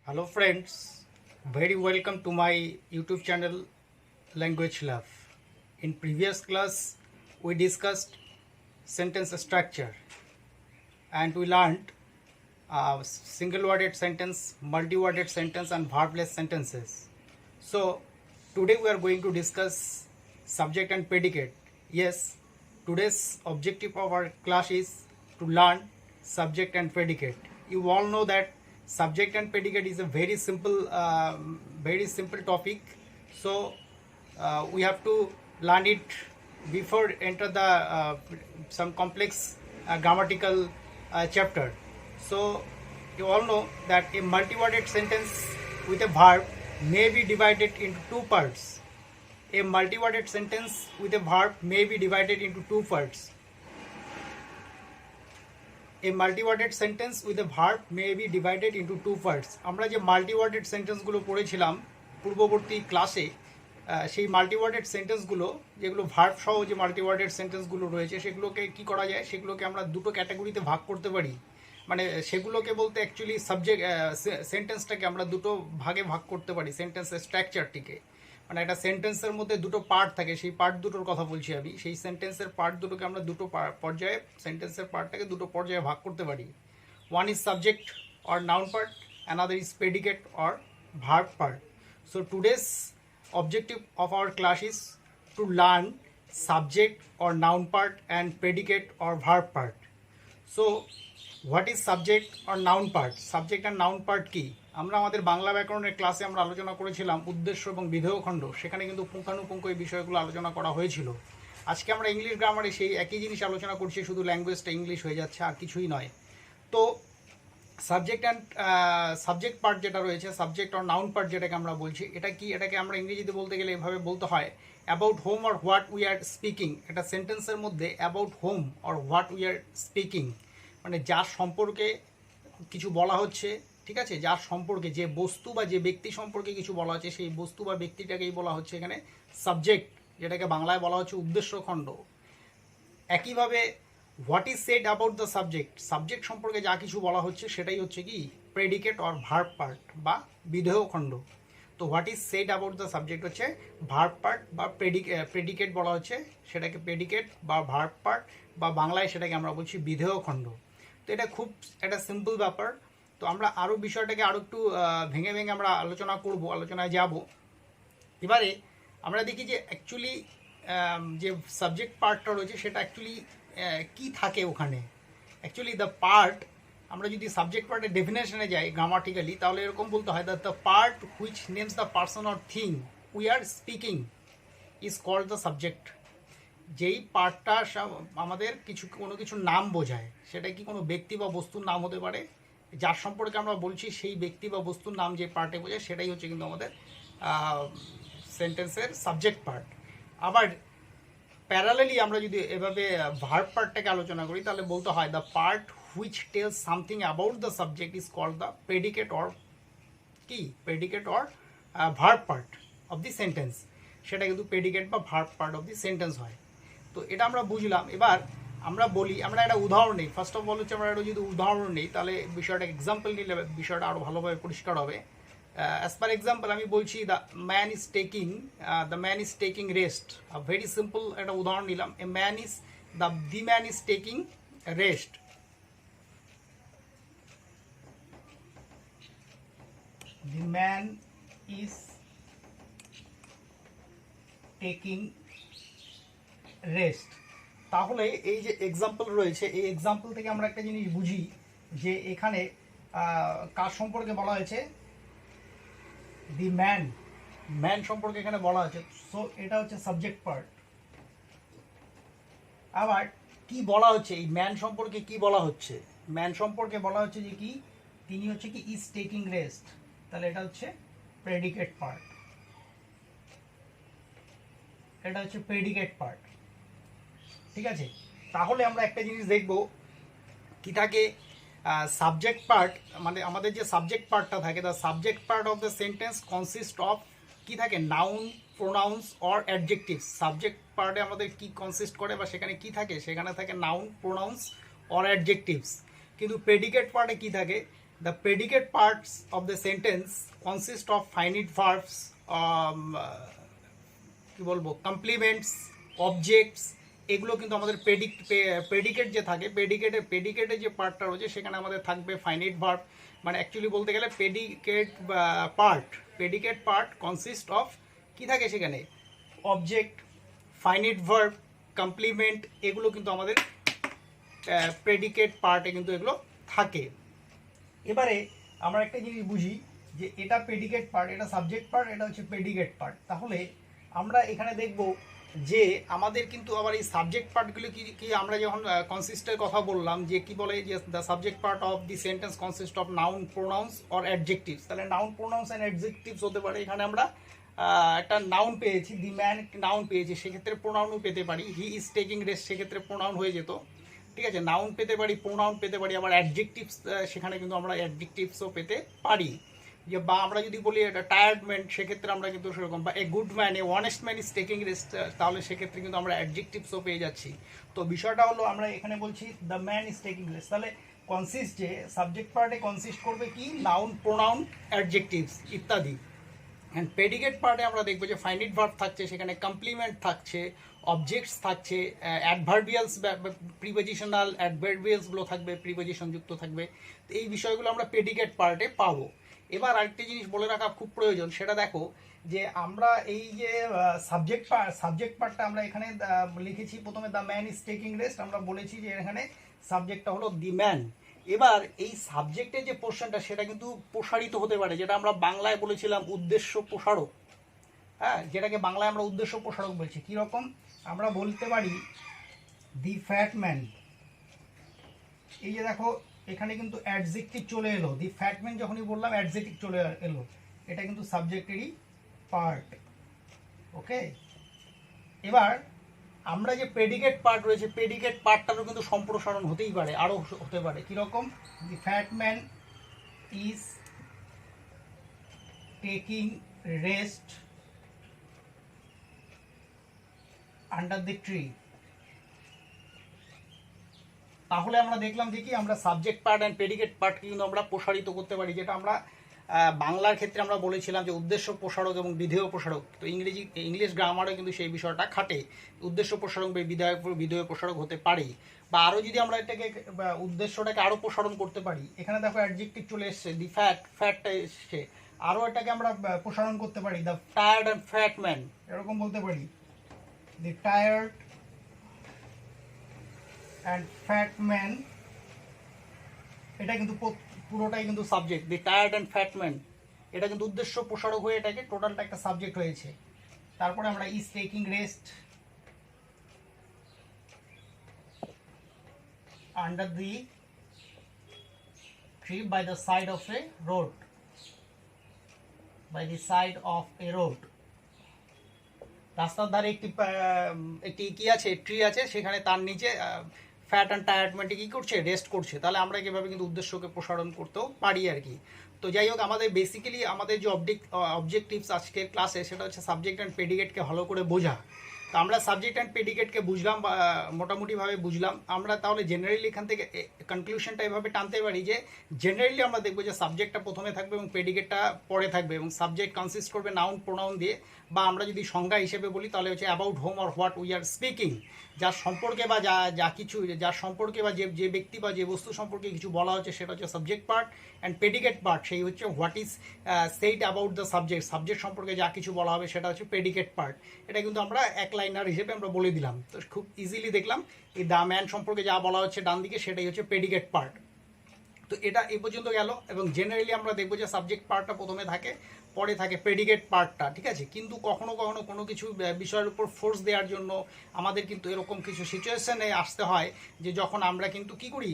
Hello friends, very welcome to my YouTube channel Language Love. In previous class we discussed sentence structure and we learned single worded sentence, multi-worded sentence and verbless sentences. So today we are going to discuss subject and predicate. Yes, today's objective of our class is to learn subject and predicate. You all know that subject and predicate is a very simple topic. So we have to learn it before enter the some complex grammatical chapter. So you all know that a multi-worded sentence with a verb may be divided into two parts. A multi-worded sentence with a verb may be divided into two parts. A multi-worded sentence with a verb may be divided into two parts. আমরা যে মাল্টি-ওয়ার্ডেড সেন্টেন্সগুলো পড়েছিলাম পূর্ববর্তী ক্লাসে, সেই মাল্টি-ওয়ার্ডেড সেন্টেন্সগুলো যেগুলো verb সহ যে মাল্টি-ওয়ার্ডেড সেন্টেন্সগুলো রয়েছে সেগুলোকে কি করা যায়, সেগুলোকে আমরা দুটো ক্যাটাগরিতে ভাগ করতে পারি। মানে সেগুলোকে বলতে অ্যাকচুয়ালি সাবজেক্ট সেন্টেন্সটাকে আমরা দুটো ভাগে ভাগ করতে পারি, সেন্টেন্সের স্ট্রাকচারটিকে। মানে একটা সেন্টেন্সের মধ্যে দুটো পার্ট থাকে, সেই পার্ট দুটোর কথা বলছি আমি। সেই সেন্টেন্সের পার্ট দুটোকে আমরা দুটো পর্যায়ে, সেন্টেন্সের পার্টটাকে দুটো পর্যায়ে ভাগ করতে পারি। One is subject or noun part, another is predicate or verb part. So today's objective of our class is to learn subject or noun part and predicate or verb part. So what is subject or noun part? Subject and noun part কি? আমরা আমাদের বাংলা ব্যাকরণের ক্লাসে আমরা আলোচনা করেছিলাম উদ্দেশ্য এবং বিধেয় খণ্ড, সেখানে কিন্তু পুঙ্খানুপুঙ্খ এই বিষয়গুলো আলোচনা করা হয়েছিল। আজকে আমরা ইংলিশ গ্রামারে সেই একই জিনিস আলোচনা করছি, শুধু ল্যাঙ্গুয়েজটা ইংলিশ হয়ে যাচ্ছে, আর কিছুই নয়। তো সাবজেক্ট অ্যান্ড সাবজেক্ট পার্ট যেটা রয়েছে, সাবজেক্ট অর নাউন পার্ট যেটাকে আমরা বলছি, এটা কি? এটাকে আমরা ইংরেজিতে বলতে গেলে এভাবে বলতে হয়, about home or what we are speaking. একটা সেন্টেন্সের মধ্যে about home or what we are speaking, মানে যার সম্পর্কে কিছু বলা হচ্ছে, ঠিক আছে, যার সম্পর্কে, যে বস্তু বা যে ব্যক্তি সম্পর্কে কিছু বলা হচ্ছে, সেই বস্তু বা ব্যক্তিটাকেই বলা হচ্ছে এখানে সাবজেক্ট, যেটাকে বাংলায় বলা হচ্ছে উদ্দেশ্য খণ্ড। একইভাবে what is said about the subject, subject সম্পর্কে যা কিছু বলা হচ্ছে সেটাই হচ্ছে কি প্রেডিকেট অর ভার্ব পার্ট বা বিধেয় খণ্ড। তো what is said about the subject হচ্ছে ভার্ব পার্ট বা প্রেডিকেট বলা হচ্ছে, সেটাকে প্রেডিকেট বা ভার্ব পার্ট বা বাংলায় সেটাকে আমরা বলছি বিধেয় খণ্ড। তো এটা খুব একটা সিম্পল ব্যাপার। তো আমরা আরও বিষয়টাকে আরও একটু ভেঙে ভেঙে আমরা আলোচনায় যাব। এবারে আমরা দেখি যে অ্যাকচুয়ালি যে সাবজেক্ট পার্টটা রয়েছে সেটা অ্যাকচুয়ালি কি থাকে ওখানে। অ্যাকচুয়ালি দ্য পার্ট, আমরা যদি সাবজেক্ট পার্টের ডেফিনেশনে যাই গ্রামাটিক্যালি, তাহলে এরকম বলতে হয় that the part which names the person or thing we are speaking is called the subject. যেই পার্টটা আমাদের কোনো কিছুর নাম বোঝায়, সেটা কি কোনো ব্যক্তি বা বস্তুর নাম হতে পারে, যার সম্পর্কে আমরা বলছি সেই ব্যক্তি বা বস্তুর নাম যে পার্টে বোঝায় সেটাই হচ্ছে কিন্তু আমাদের সেন্টেন্সের সাবজেক্ট পার্ট। আবার প্যারালেলি আমরা যদি এভাবে ভার্ব পার্টটাকে আলোচনা করি, তাহলে বলতে হয় the part which tells something about the subject is called the predicate or কি predicate or verb part of the sentence. সেটা কিন্তু প্রেডিকেট বা verb part of the sentence হয়। তো এটা আমরা বুঝলাম। এবার আমরা বলি, আমরা একটা উদাহরণ নিই। ফার্স্ট অফ অল হচ্ছে আমরা একটা যদি উদাহরণ নিই, তাহলে বিষয়টা এক্সাম্পল নিলে বিষয়টা আরও ভালোভাবে পরিষ্কার হবে। অ্যাজ পার এক্সাম্পল আমি বলছি the man is taking rest. Very simple একটা উদাহরণ নিলাম। The man is taking rest. The man is taking rest. তাহলে এই যে এক্সাম্পল রয়েছে, এই এক্সাম্পল থেকে আমরা একটা জিনিস বুঝি যে এখানে কার সম্পর্কে বলা হয়েছে, দি ম্যান সম্পর্কে এখানে বলা হয়েছে। সো এটা হচ্ছে সাবজেক্ট পার্ট। আবার কি বলা হচ্ছে, এই ম্যান সম্পর্কে কি বলা হচ্ছে? ম্যান সম্পর্কে বলা হচ্ছে যে কি, তিনি হচ্ছে কি ইজ টেকিং রেস্ট। তাহলে এটা হচ্ছে প্রেডিকেট পার্ট, এটা হচ্ছে প্রেডিকেট পার্ট, ঠিক আছে। তাহলে আমরা একটা জিনিস দেখব কি থাকে, সাবজেক্ট পার্ট, মানে আমাদের যে সাবজেক্ট পার্টটা থাকে, the subject part of the sentence consist of কি থাকে, noun, pronouns or adjectives. Subject পার্টে আমাদের কি কনসিস্ট করে বা সেখানে কি থাকে, সেখানে থাকে নাউন, প্রোনাউন্স অর অ্যাডজেক্টিভস। কিন্তু প্রেডিকেট পার্টে কি থাকে, The predicate parts of the sentence consist of finite verbs, কি বলবো, কমপ্লিমেন্টস, অবজেক্টস। এগুলো কিন্তু আমাদের প্রেডিকেট যে থাকে, প্রেডিকেটের যে পার্টটা রয়েছে সেখানে আমাদের থাকবে ফাইনাইট ভার্ব। মানে অ্যাকচুয়ালি বলতে গেলে প্রেডিকেট পার্ট কনসিস্ট অফ কি থাকে সেখানে, অবজেক্ট, ফাইনাইট ভার্ব, কমপ্লিমেন্ট। এগুলো কিন্তু আমাদের প্রেডিকেট পার্টে কিন্তু এগুলো থাকে। এবারে আমরা একটা জিনিস বুঝি যে এটা প্রেডিকেট পার্ট, এটা সাবজেক্ট পার্ট, এটা হচ্ছে প্রেডিকেট পার্ট। তাহলে আমরা এখানে দেখব যে আমাদের কিন্তু আবার এই সাবজেক্ট পার্টগুলো কি আমরা যখন কনসিস্টের কথা বললাম যে কি বলে যে the subject part of the sentence consist of noun, pronouns or adjectives. তাহলে নাউন, প্রোনাউন্স অ্যান্ড অ্যাডজেক্টিভস হতে পারে। এখানে আমরা একটা নাউন পেয়েছি, দি ম্যান নাউন পেয়েছি, সেক্ষেত্রে প্রোনাউনও পেতে পারি। হি ইজ টেকিং রেস্ট, সেক্ষেত্রে প্রোনাউন হয়ে যেত। ঠিক আছে, নাউন পেতে পারি, প্রোনাউন পেতে পারি, আবার অ্যাডজেক্টিভস সেখানে কিন্তু আমরা অ্যাডজেক্টিভসও পেতে পারি। যে বা আমরা যদি বলি এটা টায়ার্ড ম্যান, সেক্ষেত্রে আমরা কিন্তু সেরকম, বা a good man, A honest man is taking rest, তাহলে সেক্ষেত্রে কিন্তু আমরা অ্যাডজেক্টিভসও পেয়ে যাচ্ছি। তো বিষয়টা হলো আমরা এখানে বলছি the man is taking rest, তাহলে কনসিস্ট যে সাবজেক্ট পার্টে কনসিস্ট করবে কি, নাউন, প্রোনাউন, অ্যাডজেক্টিভস ইত্যাদি। অ্যান্ড প্রেডিকেট পার্টে আমরা দেখবো যে ফাইনাইট ভার্ব থাকছে, সেখানে কমপ্লিমেন্ট থাকছে, অবজেক্টস থাকছে, অ্যাডভার্বিয়ালস, প্রিপোজিশনাল অ্যাডভার্বিয়ালসগুলো থাকবে, প্রিপোজিশন যুক্ত থাকবে। তো এই বিষয়গুলো আমরা প্রেডিকেট পার্টে পাবো। এবার আরেকটি জিনিস বলে রাখা খুব প্রয়োজন, সেটা দেখো যে আমরা এই যে সাবজেক্ট পার্টটা আমরা এখানে লিখেছি প্রথমে the man is taking rest, আমরা বলেছি যে এখানে সাবজেক্টটা হলো দি ম্যান। এবার এই সাবজেক্টের যে পোর্শনটা সেটা কিন্তু প্রসারিত হতে পারে, যেটা আমরা বাংলায় বলেছিলাম উদ্দেশ্য প্রসারক। হ্যাঁ, যেটাকে বাংলায় আমরা উদ্দেশ্য প্রসারক বলছি। কীরকম আমরা বলতে পারি দি ফ্যাট ম্যান। এই যে দেখো এখানে কিন্তু অ্যাডজেক্টিভ চলে এলো, দি ফ্যাট ম্যান যখনই বললাম অ্যাডজেক্টিভ চলে এলো, এটা কিন্তু সাবজেক্টেরই পার্ট। ওকে, এবার আমরা যে প্রেডিকেট পার্ট রয়েছে, প্রেডিকেট পার্টটারও কিন্তু সম্প্রসারণ হতেই পারে, আরও হতে পারে। কীরকম, the fat man is taking rest under the tree. তাহলে আমরা দেখলাম যে কি আমরা সাবজেক্ট পার্ট অ্যান্ড প্রেডিকেট পার্টকে কিন্তু আমরা প্রসারিত করতে পারি, যেটা আমরা বাংলার ক্ষেত্রে আমরা বলেছিলাম যে উদ্দেশ্য প্রসারক এবং বিধেয় প্রসারক। তো ইংলিশ গ্রামারে কিন্তু সেই বিষয়টা খাটে, উদ্দেশ্য প্রসারক বা বিধেয় প্রসারক হতে পারে। বা আরও যদি আমরা এটাকে উদ্দেশ্যটাকে আরও প্রসারণ করতে পারি, এখানে দেখো অ্যাডজেক্টিভ চলে এসছে, দি ফ্যাটটা এসছে, আরও এটাকে আমরা প্রসারণ করতে পারি, the tired and fat man, এরকম বলতে পারি দি টায়ার্ড অ্যান্ড ফ্যাট ম্যান। এটা কিন্তু পুরোটাই কিন্তু subject, the tired and fat man, এটা কিন্তু উদ্দেশ্য প্রসারক হয়ে এটাকে টোটালটা একটা সাবজেক্ট হয়েছে। তারপরে আমরা is taking rest under the tree by the side of a road, by the side of a road. রাস্তার ধারে একটি কি আছে, ট্রি আছে, সেখানে তার নিচে ফ্যাট অ্যান্ড টায়ার্ড ম্যানটি কী করছে, রেস্ট করছে। তাহলে আমরা কীভাবে কিন্তু উদ্দেশ্যকে প্রসারণ করতেও পারি আর কি। তো যাই হোক, আমাদের বেসিক্যালি আমাদের যে অবজেক্টিভস আজকের ক্লাসে, সেটা হচ্ছে সাবজেক্ট অ্যান্ড প্রেডিকেটকে ভালো করে বোঝা। তো আমরা সাবজেক্ট অ্যান্ড প্রেডিকেটকে বুঝলাম, মোটামুটিভাবে বুঝলাম। আমরা তাহলে জেনারেলি এখান থেকে কনক্লুশনটা এভাবে টানতে পারি যে জেনারেলি আমরা দেখবো যে সাবজেক্টটা প্রথমে থাকবে এবং প্রেডিকেটটা পরে থাকবে, এবং সাবজেক্ট কনসিস্ট করবে নাউন, প্রোনাউন দিয়ে। বা আমরা যদি সংজ্ঞা হিসেবে বলি তাহলে হচ্ছে about home or what we are speaking, যার সম্পর্কে বা যার সম্পর্কে বা যে ব্যক্তি বা যে বস্তু সম্পর্কে কিছু বলা হচ্ছে, সেটা হচ্ছে subject part. And predicate part সেই হচ্ছে what is said about the subject সম্পর্কে যা কিছু বলা হবে সেটা হচ্ছে প্রেডিকেট পার্ট। এটা কিন্তু আমরা এক লাইনার হিসেবে আমরা বলে দিলাম। তো খুব ইজিলি দেখলাম এই দ্য ম্যান সম্পর্কে যা বলা হচ্ছে ডান দিকে, সেটাই হচ্ছে প্রেডিকেট পার্ট। তো এটা এই পর্যন্ত গেল। এবং জেনারেলি আমরা দেখবো যে সাবজেক্ট পার্টটা প্রথমে থাকে, পরে থাকে প্রেডিকেট পার্টটা, ঠিক আছে। কিন্তু কখনো কখনো কোনো কিছু বিষয়ের উপর ফোর্স দেওয়ার জন্য আমাদের কিন্তু এরকম কিছু সিচুয়েশনে আসতে হয় যে যখন আমরা কিন্তু কি করি,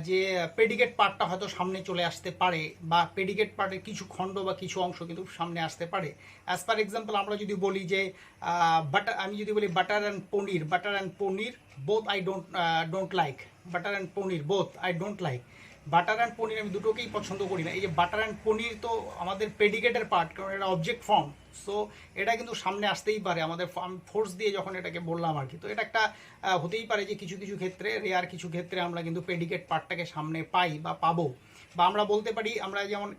যে প্রেডিকেট পার্টটা হয়তো সামনে চলে আসতে পারে, বা প্রেডিকেট পার্টের কিছু খণ্ড বা কিছু অংশ কিন্তু সামনে আসতে পারে। অ্যাজ পার এক্সাম্পল আমরা যদি বলি যে আমি যদি বলি butter and paneer both I don't like, butter and paneer both I don't like. Butter and paneer আমি দুটোকেই পছন্দ করি না। এই যে বাটার অ্যান্ড পনির তো আমাদের প্রেডিকেটের পার্ট, কারণ এটা অবজেক্ট ফর্ম। সো এটা কিন্তু সামনে আসতেই পারে আমাদের ফোর্স দিয়ে যখন এটাকে বললাম আর কি। তো এটা একটা হতেই পারে যে কিছু কিছু ক্ষেত্রে, রেয়ার কিছু ক্ষেত্রে আমরা কিন্তু প্রেডিকেট পার্টটাকে সামনে পাই বা পাবো। বা আমরা বলতে পারি, আমরা যেমন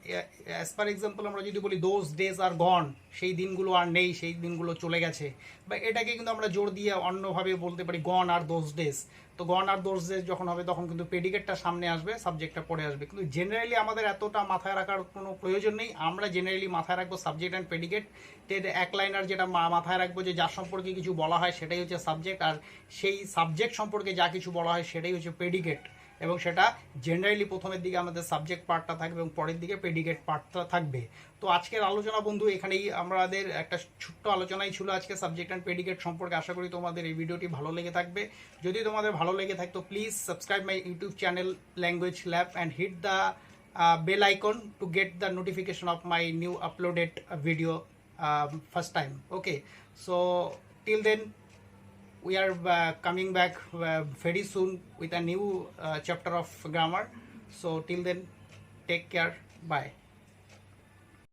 অ্যাজ পার এক্সাম্পল আমরা যদি বলি দোজ ডেজ আর গন, সেই দিনগুলো আর নেই, সেই দিনগুলো চলে গেছে, বা এটাকে কিন্তু আমরা জোর দিয়ে অন্যভাবে বলতে পারি গন আর দোজ ডেজ। তো গন আর দোজ ডেজ যখন হবে তখন কিন্তু প্রেডিকেটটা সামনে আসবে, সাবজেক্টটা পরে আসবে। কিন্তু জেনারেলি আমাদের এতটা মাথায় রাখার কোনো প্রয়োজন নেই। আমরা জেনারেলি মাথায় রাখবো সাবজেক্ট অ্যান্ড প্রেডিকেটের এক লাইনার, যেটা মাথায় রাখবো যে যার সম্পর্কে কিছু বলা হয় সেটাই হচ্ছে সাবজেক্ট, আর সেই সাবজেক্ট সম্পর্কে যা কিছু বলা হয় সেটাই হচ্ছে প্রেডিকেট। এবং সেটা জেনারেলি প্রথমের দিকে আমাদের সাবজেক্ট পার্টটা থাকবে এবং পরের দিকে প্রেডিকেট পার্টটা থাকবে। তো আজকের আলোচনা বন্ধু এখানেই, আমাদের একটা ছোট্ট আলোচনাই ছিল আজকে সাবজেক্ট অ্যান্ড প্রেডিকেট সম্পর্কে। আশা করি তোমাদের এই ভিডিওটি ভালো লেগে থাকবে। যদি তোমাদের ভালো লেগে থাকতো please subscribe my YouTube channel language lab and hit the bell icon to get the notification of my new uploaded video first time. Okay, so till then we are coming back very soon with a new chapter of grammar. So till then, take care, bye.